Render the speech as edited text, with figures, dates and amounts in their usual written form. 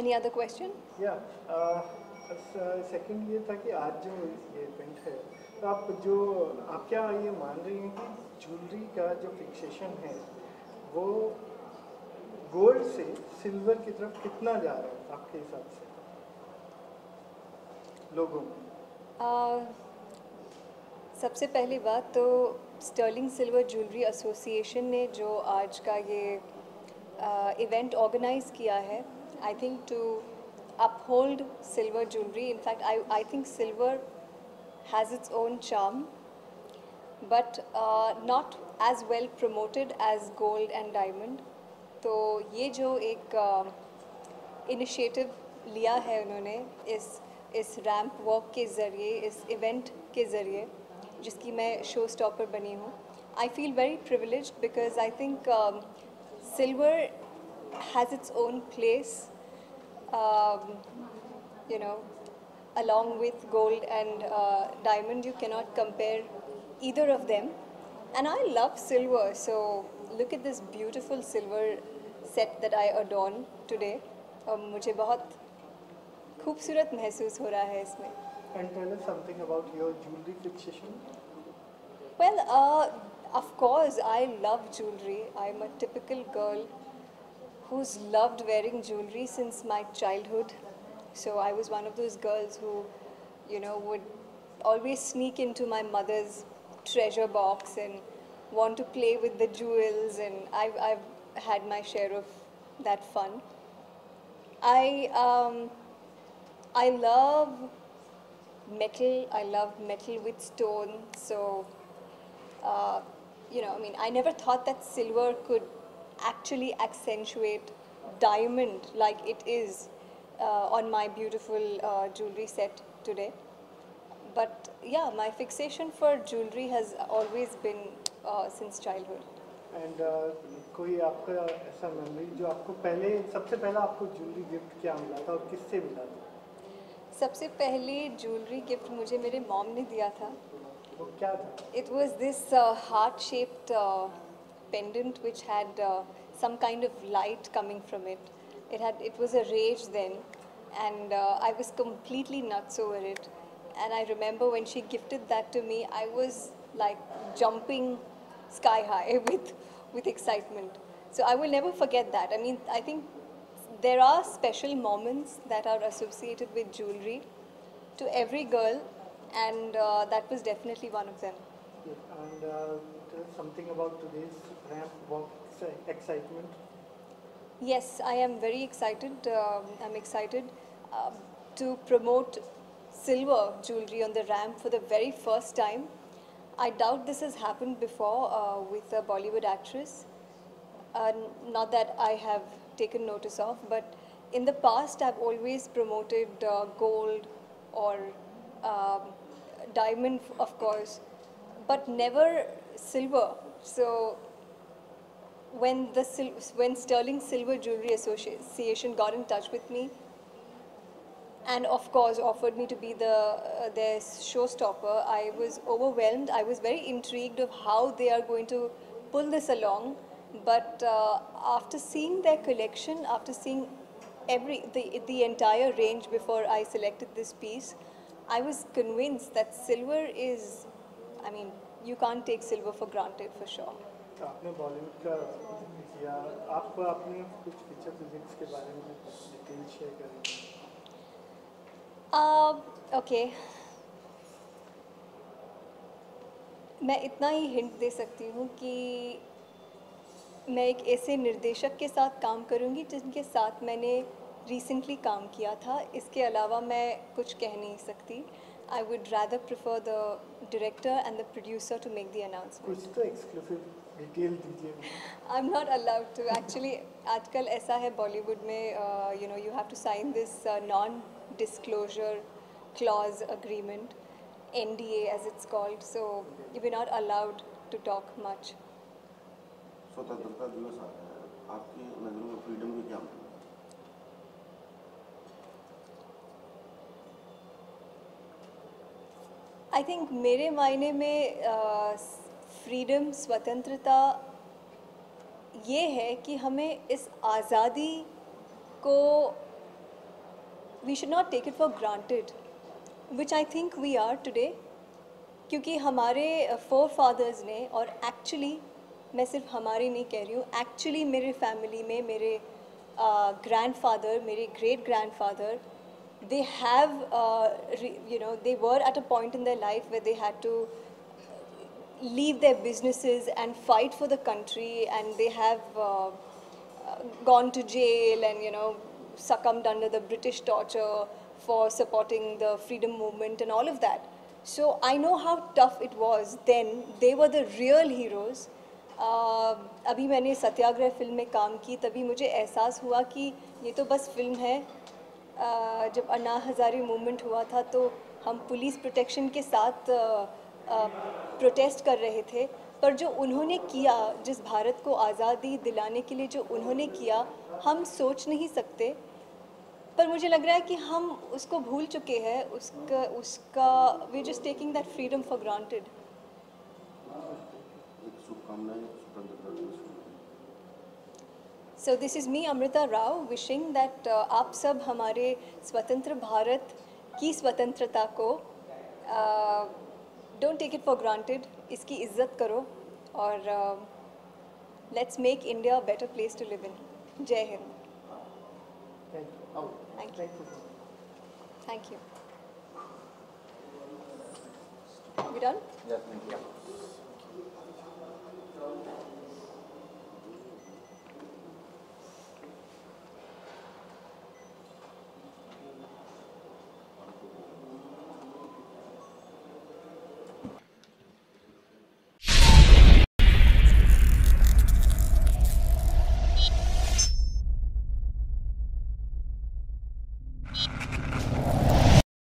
Any other question? या second ये था कि आज जो ये इवेंट है, तो आप जो आप क्या ये मान रही हैं कि ज्वेलरी का जो फिक्सेशन है वो गोल्ड से सिल्वर की तरफ कितना जा रहा है आपके हिसाब से लोगों में? सबसे पहली बात तो स्टर्लिंग सिल्वर ज्वेलरी एसोसिएशन ने जो आज का ये इवेंट ऑर्गेनाइज किया है, I think to uphold silver jewelry. In fact, I think silver has its own charm, but not as well promoted as gold and diamond. तो ये जो एक इनिशिएटिव लिया है उन्होंने इस रैम्प वॉक के ज़रिए, इस इवेंट के ज़रिए, जिसकी मैं शो स्टॉपर बनी हूँ, I feel very privileged because I think silver has its own place, you know, along with gold and diamond. You cannot compare either of them. And I love silver, so look at this beautiful silver set that I adorn today. मुझे बहुत खूबसूरत महसूस हो रहा है इसमें. And tell us something about your jewelry fixation. Well, of course, I love jewelry. I'm a typical girl who's loved wearing jewelry since my childhood. So I was one of those girls who, you know, would always sneak into my mother's treasure box and want to play with the jewels, and I've had my share of that fun. I love metal. I love metal with stone. So, you know, I mean, I never thought that silver could actually accentuate diamond like it is on my beautiful jewelry set today. But yeah, my fixation for jewelry has always been since childhood. And कोई आपका ऐसा memory जो आपको पहले सबसे पहला आपको jewellery gift क्या मिला था और किससे मिला था? सबसे पहले ज्वेलरी गिफ्ट मुझे मेरे मॉम ने दिया था. वो क्या था? It was this heart-shaped pendant which had some kind of light coming from it. It was a rage then, and I was completely nuts over it. And I remember when she gifted that to me, I was like jumping sky high with excitement. So I will never forget that. I mean, I think there are special moments that are associated with jewelry to every girl, and that was definitely one of them. And tell us something about today's ramp walk excitement. Yes, I am very excited. I'm excited to promote silver jewelry on the ramp for the very first time. I doubt this has happened before with a Bollywood actress. Not that I have taken notice of, but in the past I've always promoted gold or diamond, of course, but never silver. So when Sterling Silver Jewelry Association got in touch with me, and of course offered me to be their showstopper, I was overwhelmed. I was very intrigued of how they are going to pull this along. But after seeing their collection, after seeing the entire range before I selected this piece, I was convinced that silver is, I mean, you can't take silver for granted for sure. आपने बॉलीवुड का किया, आप अपने कुछ feature physics के बारे में detail share करेंगे? ओके, मैं इतना ही हिंट दे सकती हूँ कि मैं एक ऐसे निर्देशक के साथ काम करूँगी जिनके साथ मैंने रिसेंटली काम किया था. इसके अलावा मैं कुछ कह नहीं सकती. I would rather prefer the director and the producer to make the announcement. कुछ तो एक्सक्लूसिव डिटेल दीजिए. I'm not allowed to. Actually, आजकल ऐसा है बॉलीवुड में, you know, you have to sign this non-disclosure clause agreement, NDA as it's called. So we're not allowed to talk much. स्वतंत्रता दिवस आ रहा है, आपकी नज़रों में फ्रीडम की क्या मतलब? आई थिंक मेरे मायने में फ्रीडम, स्वतंत्रता ये है कि हमें इस आज़ादी को we should not take it for granted, which I think we are today. क्योंकि हमारे forefathers ने, और actually मैं सिर्फ हमारे नहीं कह रही हूँ, actually मेरे family में मेरे grandfather, मेरे great grandfather, they have they were at a point in their life where they had to leave their businesses and fight for the country, and they have gone to jail and succumbed under the British torture for supporting the freedom movement and all of that. So I know how tough it was then. They were the real heroes. अभी मैंने सत्याग्रह film में काम की, तभी मुझे एहसास हुआ कि ये तो बस फिल्म है. जब अन्ना हज़ारे मूवमेंट हुआ था तो हम पुलिस प्रोटेक्शन के साथ प्रोटेस्ट कर रहे थे, पर जो उन्होंने किया, जिस भारत को आज़ादी दिलाने के लिए जो उन्होंने किया, हम सोच नहीं सकते. पर मुझे लग रहा है कि हम उसको भूल चुके हैं. उसका we just taking that freedom for granted. एक शुभकामनाएं स्वतंत्रता दिवस की. So this is me, Amrita Rao, wishing that आप सब हमारे स्वतंत्र भारत की स्वतंत्रता को don't take it for granted, इसकी इज्जत करो, और let's make India a better place to live in. जय Hind. Thank you. Thank you. We done? Yeah, thank you.